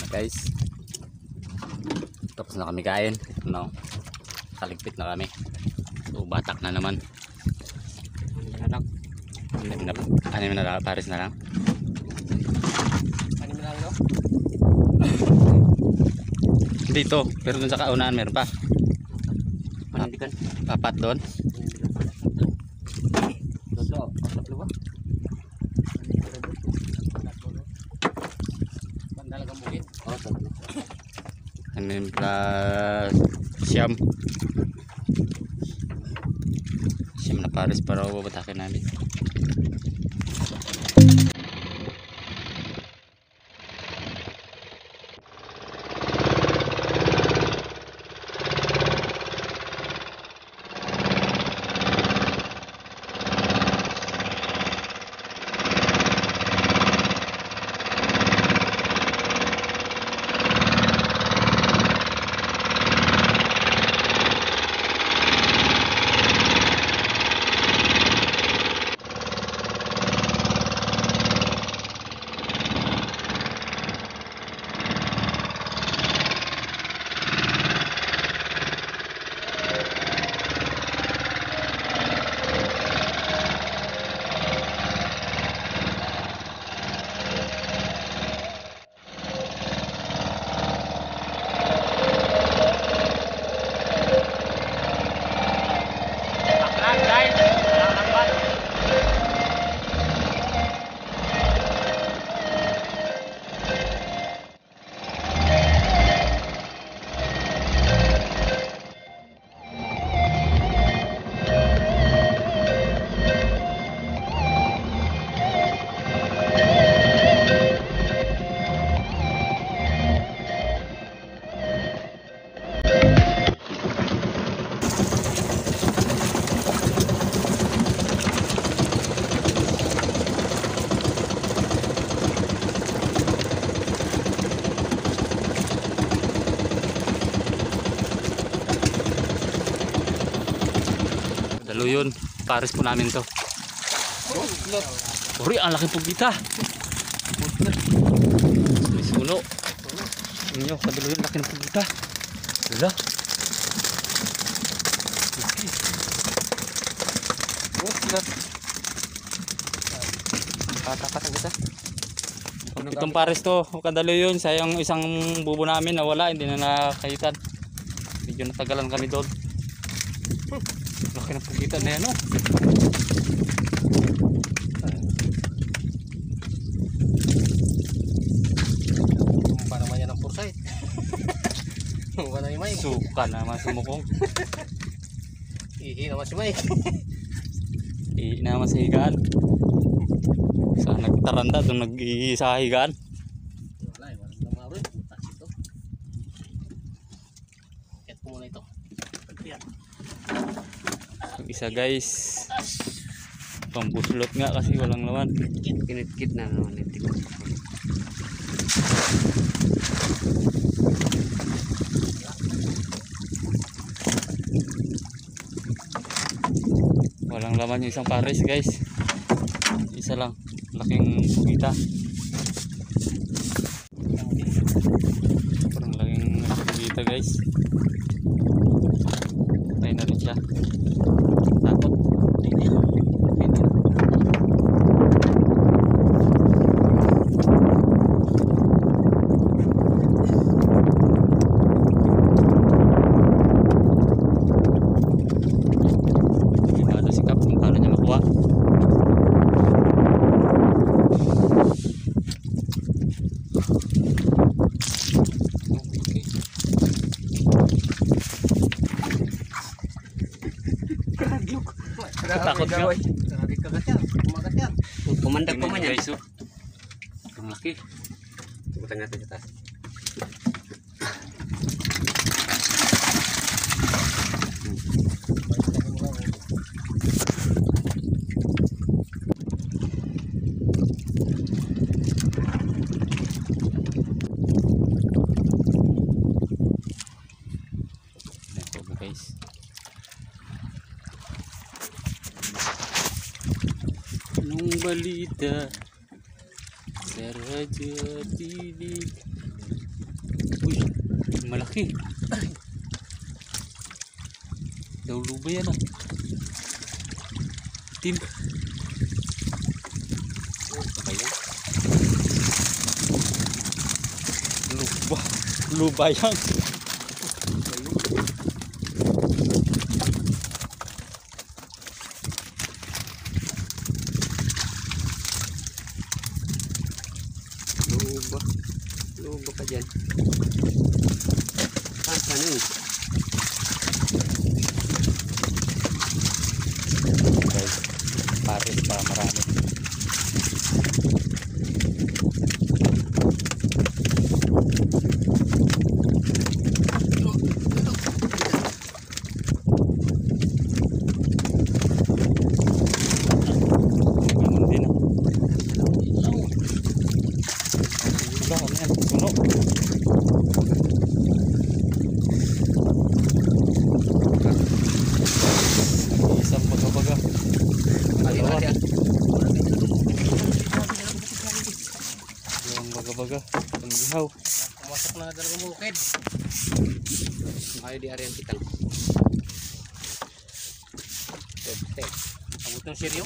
guys, tapos na kami kain. No, kaligpit na kami. So batak na naman. Anim na lang, pares na lang. Anim na lang, no? Dito, pero dun sa kaunahan meron pa. Panindigan. Apat doon. Tatlo ba? Pandalagang bukit. Oo, tatlo. Anim plus siyam. Siyam na pares para babatakin namin. Dalo yun, pares po namin to. Uri, ang laking pugita. Suno. Inyo, kadalo yun, laking pugita. Wala. Patapatan kita. Itong pares to, kadalo yun. Sayang isang bubo namin nawala, hindi na nakahitan. Medyo natagalan kami doon. Laki ng pugitan na yan, no? Kumpa naman yan ang pursay. Kumpa naman yung may. Suka naman sumukong. Ihi naman si may. Ihi naman sa higaan. Sa nagtaranda doon nag-ihi sa higaan. Wala na maroon. Butas ito. Kaya ko muna ito. Yan. Yung isa guys, pambuslot nga kasi walang laman. Kinit-kit na naman ito. Walang laman yung isang pares guys. Isa lang, laking pugita. Parang laking pugita guys. Tayo na rin siya. Takot. Gimana sikap kung paano niya makuha. Takot ka. Kumagat yan. Pumandag pa man yan. Guys, oh. Ang laki. Subutan natin sa taas. Guys, nung balita sa Radyo TV Malaki. Daw luba yan ah. Tim. Baka yan. Luba. Luba yan. Luba. Luba ka dyan. Saan yun? Guys, pares pa marami. Ganun din ah. Wala, ano yan? Puno. Isang baga-baga. Dalawa. Dalawang baga-baga. Ang lihaw. Pumasok na talagang bukid. Ayaw di ariyan kitang. Step. Abot ng seryo.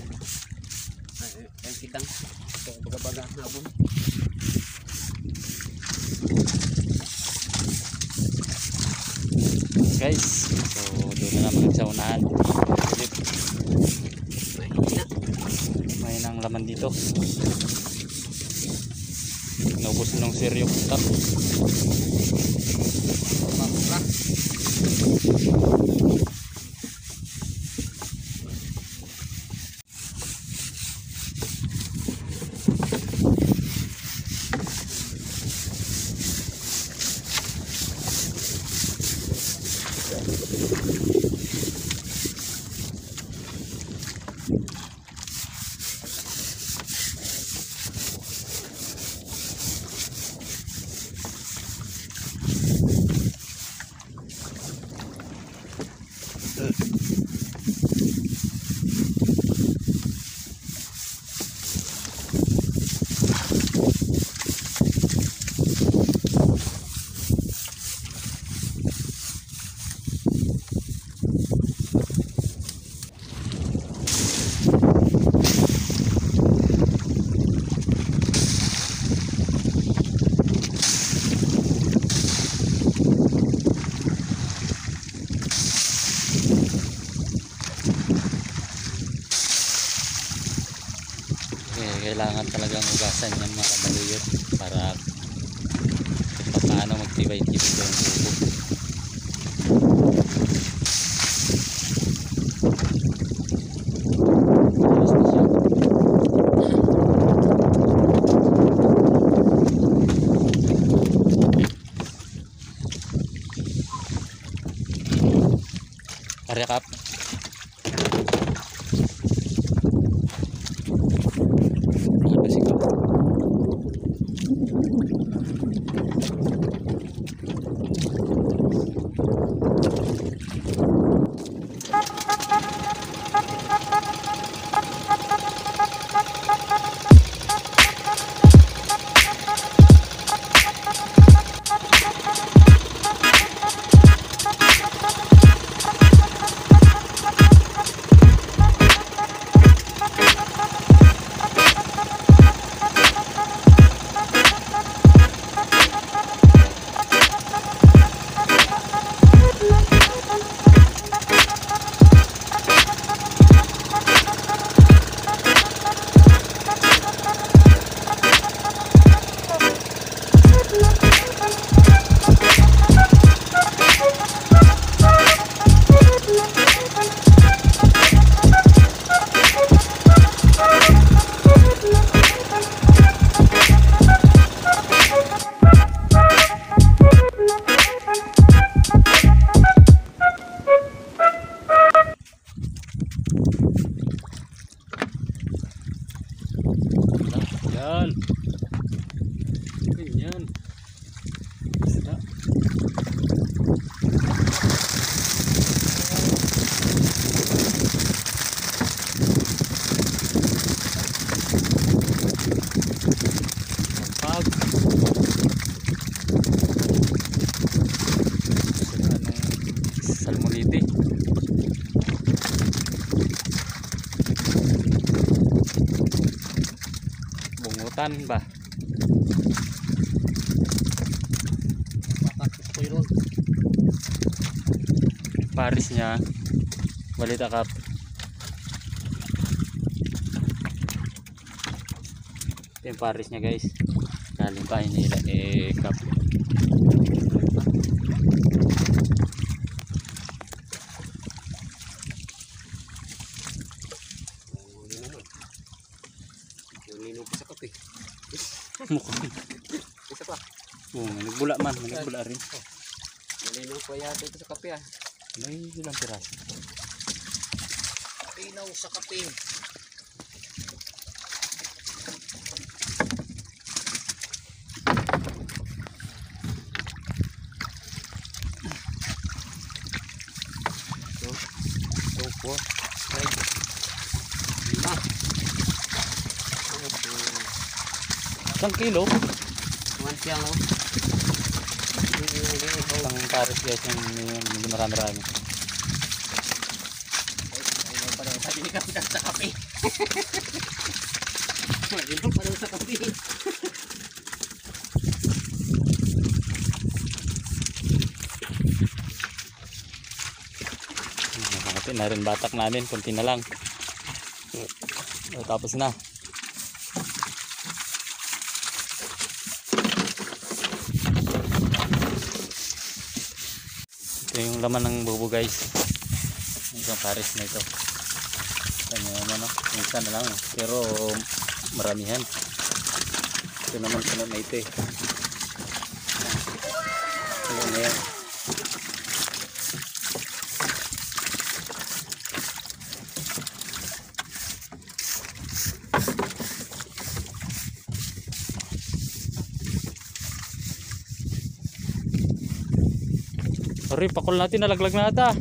Ayaw kitang. Baga-baga habon. Guys, so doon na naman sa unahan. Mahina. May nang laman dito. Naubos ng seryo. Tap. Pamura. Kailangan talagang ugasan yan mga kabaluyot para kung paano magtibay-tibay ko yung bubo. Alas na siya. Karya kap. amin ba? Batak ko yun. Paris niya. Balita kap. Ito yung Paris niya guys. Kalimpahin nila kap. Nilino ko sa kape. Mukhang. Isa pa. Oo, nagbula man. Nagbula rin. Nilino ko yata ito sa kape ah. May ilang piraso. Pinaw sa kape. So, 4, 5, 5. Isang kilo. Kuman siyang no? Isang Paris guys. Yung marami-rami. Ayun pa daw. Sabi ni Kapitan sa kape. Ayun pa daw sa kape. Natin na rin batak namin. Kunti na lang. Tapos na. Ito yung laman ng bubo guys. Isang Paris na ito. Kanya naman isa na lang pero maramihan. Ito naman sunod na ito eh. Sunod na yan. Sorry, pakul natin, nalaglag na ata.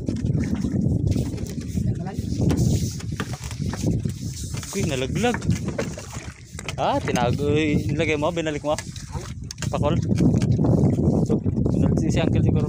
Uy, nalaglag. Ah, tinago. Nilagay mo, binalik mo. Pakul. So, si uncle siguro.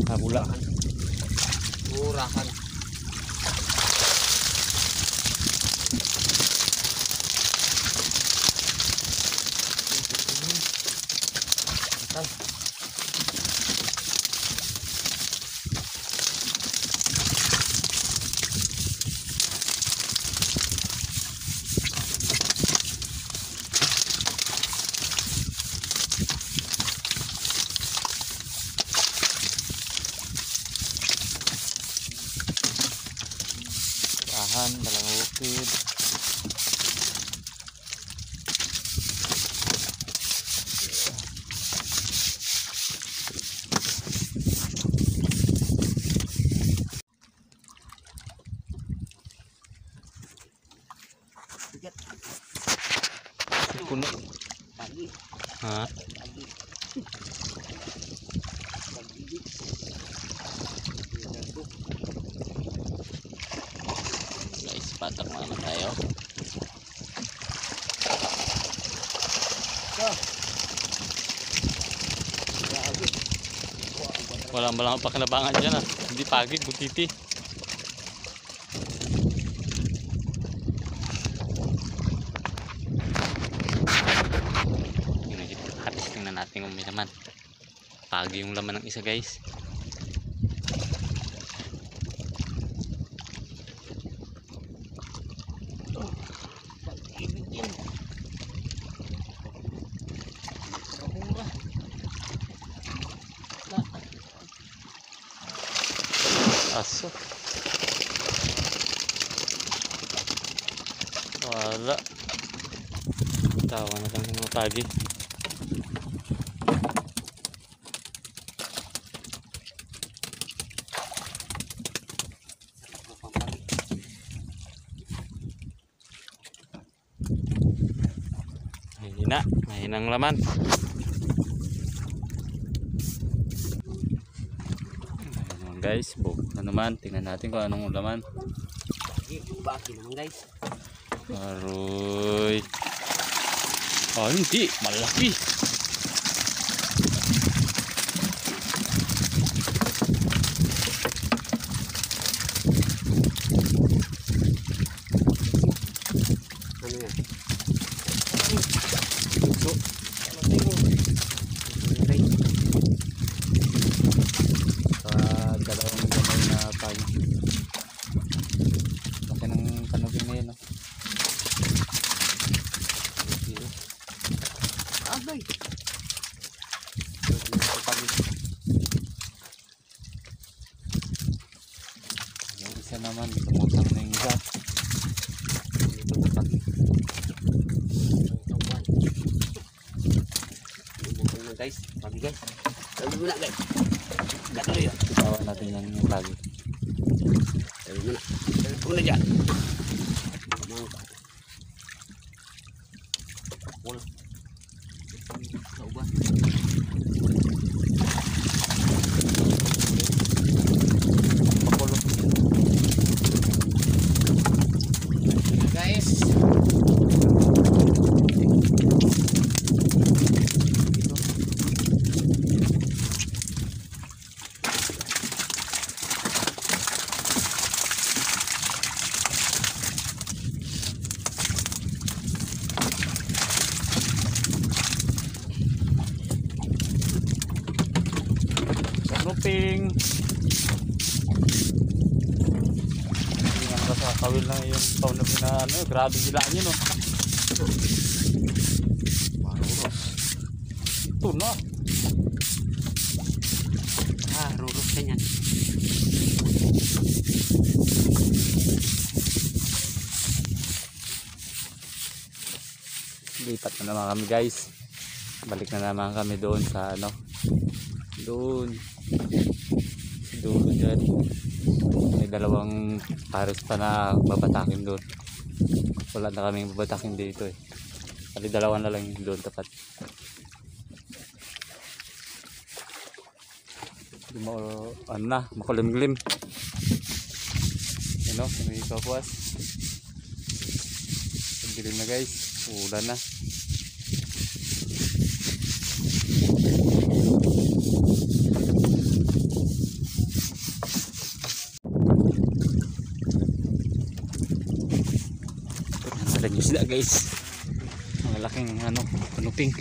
Kabulakan. Murahan. Dalang bukid. Puno. Pagi. Ha? Pagi. Guys, patak naman tayo. Walang pakinabangan dyan ah. Hindi pagid, butiti. Tingnan natin kung may laman. Pagi yung laman ng isa guys. Aso. Wala. Tawa na lang ng pagi. Mahinang laman. Ayun guys, na naman. Tingnan natin kung anong laman. Baki naman guys. Aroy. Oh, hindi. Malaki. Ano yan? Dalawang gamay na pagi. Laki ng kanugin na yun. Agay. Yung isa naman, lumutang na yung isa. Guys, pagi guys. Sabi mo na guys. Gato yun. Tawa natin yung pagi. Sabi mo na. Sabi mo na dyan. Wala. Sa uban. Pakulo. Guys. Luping. Hindi nga nakasakawil lang yung taon na ano, grabe bilaan yun, no? Ito na. Rurus ka niyan. Lipat na naman kami guys. Balik na naman kami doon sa ano. Doon dyan may dalawang pares pa na babatakin doon. Wala na kaming babatakin dito eh. Kali dalawa na lang doon tapat. Ano na, makulimlim. Ano, may kapuas. Pagdilim na guys, ulan na. Ada isda guys, malaking ano, kanuping.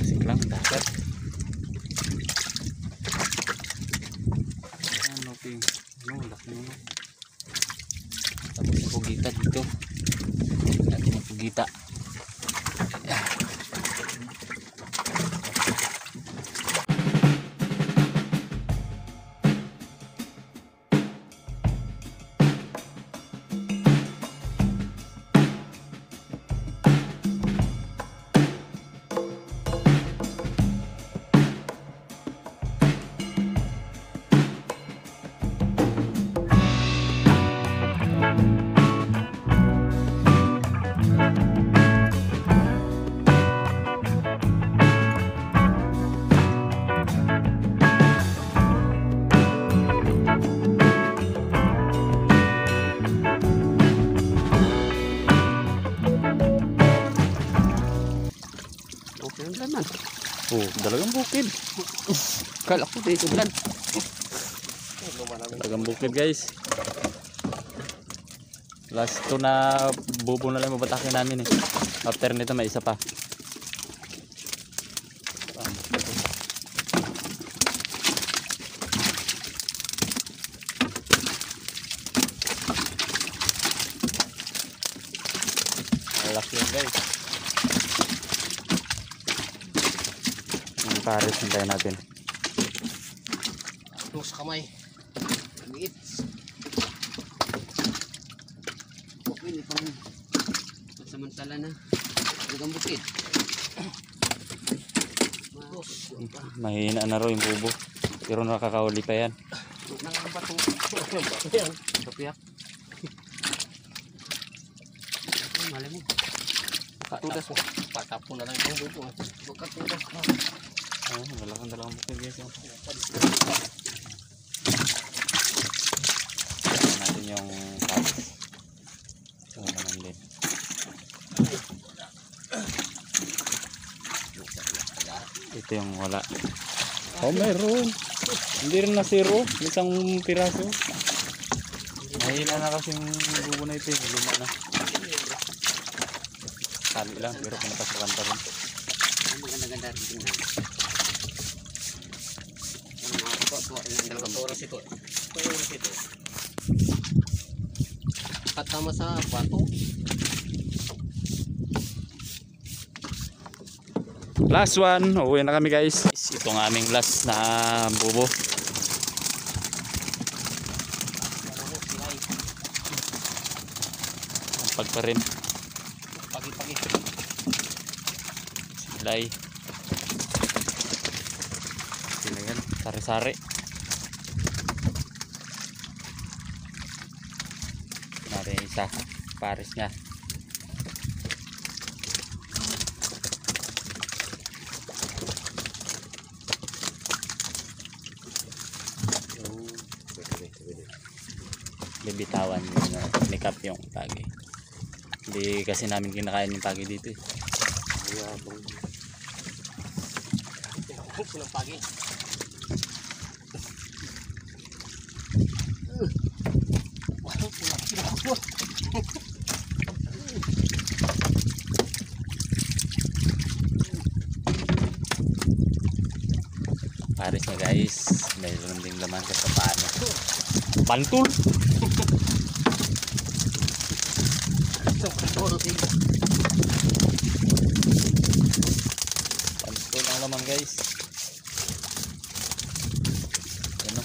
Siklang dapat kanuping, ano, laki mo. Tapos pugita dito, natin pugita. Oh, dalagang bukid. Kala ko dito ulan. Dalagang bukid guys. Last to na bubo na lang mabatakin namin eh. After nito may isa pa. Malaki yun guys. pares, hintayin natin. Tulog sa kamay. Liit. Okay, hindi pang pansamantala na. Hanggang bukid. Mahina na raw yung bubo. Pero nakakauli pa yan. Nangambat mo. Yan. Kapiyak. Ay, mali mo. Katudas mo. Patapon na lang yung bubo. Katudas mo. Dalawang bukid guys. Natin yung pares. Ito naman din. Ito yung wala. Oh, mayroon. Hindi rin na zero. Isang piraso. Mahina na kasi yung bubo na ito. Luma na. Kali lang pero pinapasukan pa rin. Ang maganda-ganda rin tingnan. Ang mga kapwa rin ang dalawang Oras ito. Oras ito. Katama sa bato. Last one. Uwi na kami guys. Ito ang aming last na bubo. Ang pagparim. Pagi-pagi. Silay. Sino yan? Sari-sari. Natin isa. Pares niya. Bibitawan yung nikap yung pagi. Hindi kasi namin kinakain yung pagi dito eh. Sinang pagi. Pares niya guys. Mayroon ding laman sa paano. Bantul. Bantul ang laman guys. Ano?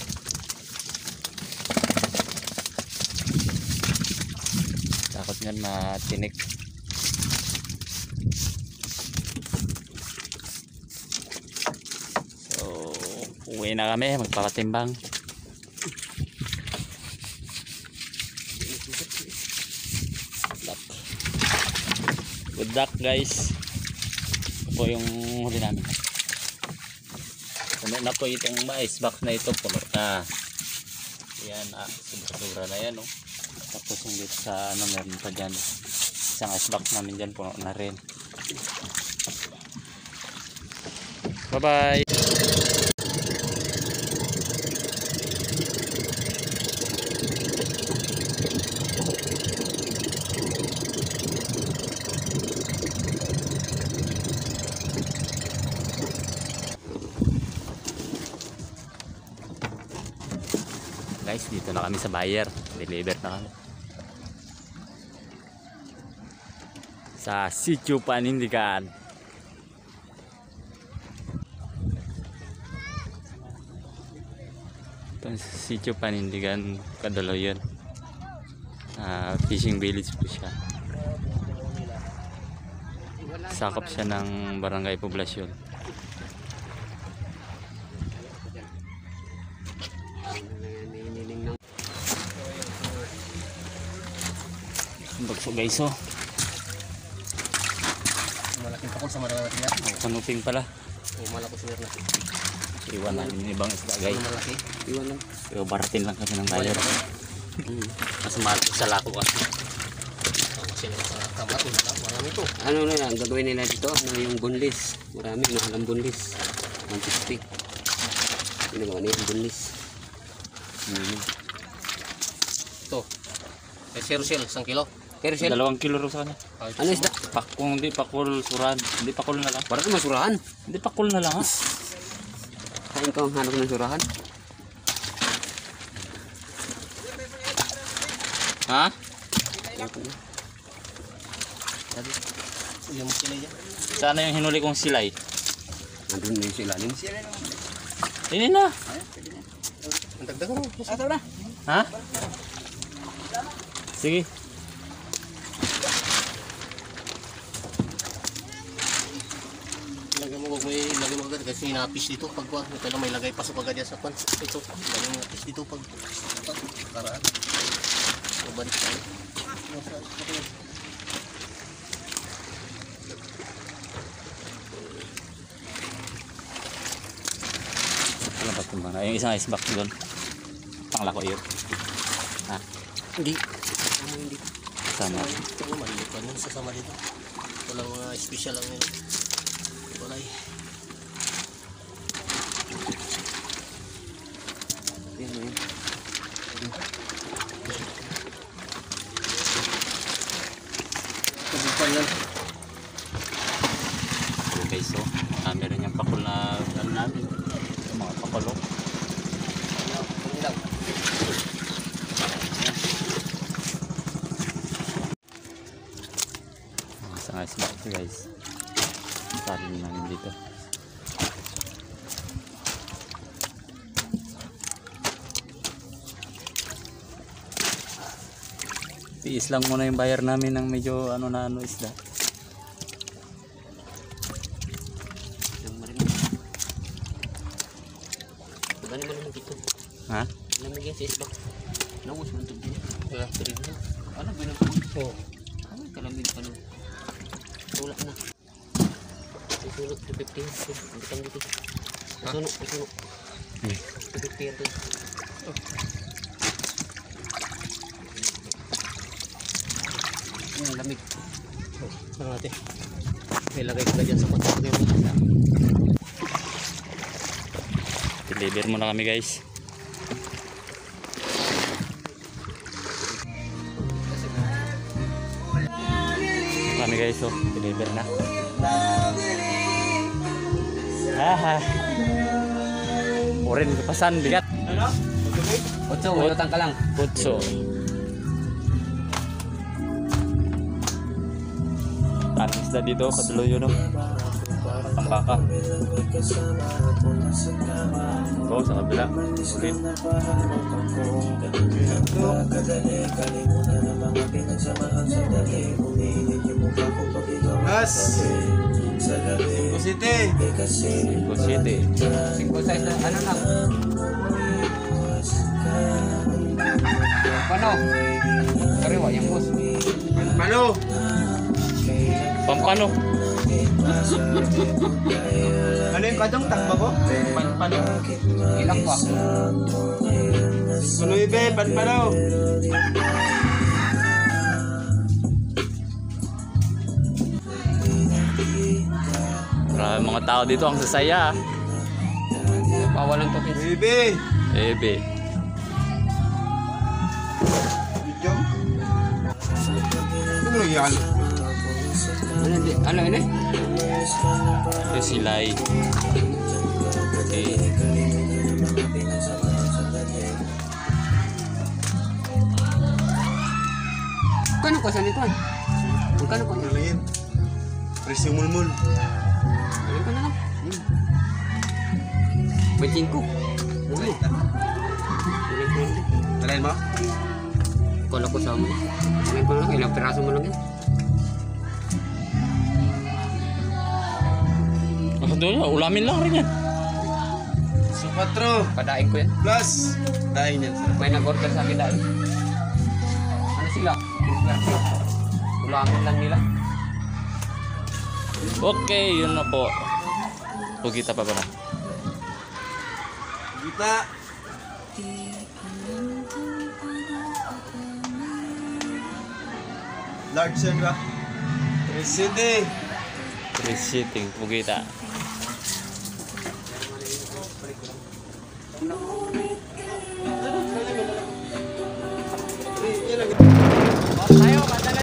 Takot nga matinik. So, uwi na kami, magpapatimbang. Good luck guys. Ito po yung huli namin. Puno na po itong ice box na ito. Puno na. Yan, sobra na yan. Oh. Tapos yung dito sa ano, meron pa dyan. Isang ice box namin dyan. Puno na rin. Bye bye. Guys, dito na kami sa buyer. Deliver na kami. Sa Sitio Panindigan. Ito sa Sitio Panindigan, Cadaloyan. Fishing village po siya. Sakop siya ng barangay poblasyon. Bagso guys, oh. Malaking pakol sa malaking natin. Kanuping pala. Malapos na natin. Iwan namin yung ibang isda guys. Malaki. Iwan lang. Pero baratin lang kasi ng buyer. Mas mahal sa lako kasi. Kasi sa kamar, marami to. Ano na yan, gagawin nila dito, ano yung bunlis. Marami, nahalang bunlis. 150. Ginagawa nila yung bunlis. Ito. Eh, zero 1 kilo. Pero siya, 2 kilo rin sa kanya. ano isda? Kung hindi pakul suran, hindi pakul na lang. Parang masurahan. Hindi pakul na lang ha. Kain ko ang hanap ng surahan. Ha? Yung sila yan. Sana yung hinuli kong silay. Nandun na yung sa ilalim. Ini na. Ang dagdag mo. Ato na. Ha? Sige. Lagay mo, lagay mo agad kasi napis dito pag wag. Ito lang may lagay pasok agad yan sa pan. Ito, lagay mo napis dito pag karaan. Mabalik tayo. Ano ba kung ba? Yung isang ice box doon. Panglako yun. Ha? Hindi. Ano hindi? Sama. Ito maliit pa nun sasama dito. Walang special lang yun. Walay. Yan mo yun. Tubukan yan. Okay, so meron yung pakul na ano namin. Yung mga pakulo. Isang ice box guys. Sarin namin dito. Tiis lang muna yung bayar namin ng medyo ano na ano isda. Gani mo naman dito. Ha? Lamigyan sa isbak. Nawas mo tubig. Wala, tuloy mo. Ano ba naman? Oo. Ano kalamig pa nun? Wala na. Isunod to 50. Ang bitang dito. Isunod. To 50 ito. Ang lamig. Ano natin? May lagay ka dyan sa pan. Lagay mo. Deliver muna kami guys. Kami guys, oh, deliver na. Haha. Oren kepasan bigat. Otso, ulutang ka lang. Putso. Tanong isda dito, katuloy yun, no? Pangkaka. Oh, sa kabila. Ulit. Mas. City. City. 5 size na, ano lang? Paano? Kariwa, yung boss. Paano? Pampano. Ano yung kadong takba ko? Pampano. Ilang pa? Ano ibe? Paano? Maraming mga tao dito ang sasaya. Pawalan to, kids. Ibe. Ebe. Video. Ano yan? Ano ini? Ito silay. Okay. Kano ko sa nito? Kano ko? Ano yan? Presyo mulmul. Ano ka na lang? Bacin ko. Talain mo? Kalau ko sama. Ano ko lang? Ilang piraso mo lang yan? Ah, doon, ulamin lang rin yan. So 4 Padaing ko yan. plus. Dahin yan. May nag-order sa akin dahil. Ano sila? Ulamin lang nila. Okay, yun na po. Pugita pa ba na? Kita. Large yan ba? 3 Receiving pugita. Tayo, madala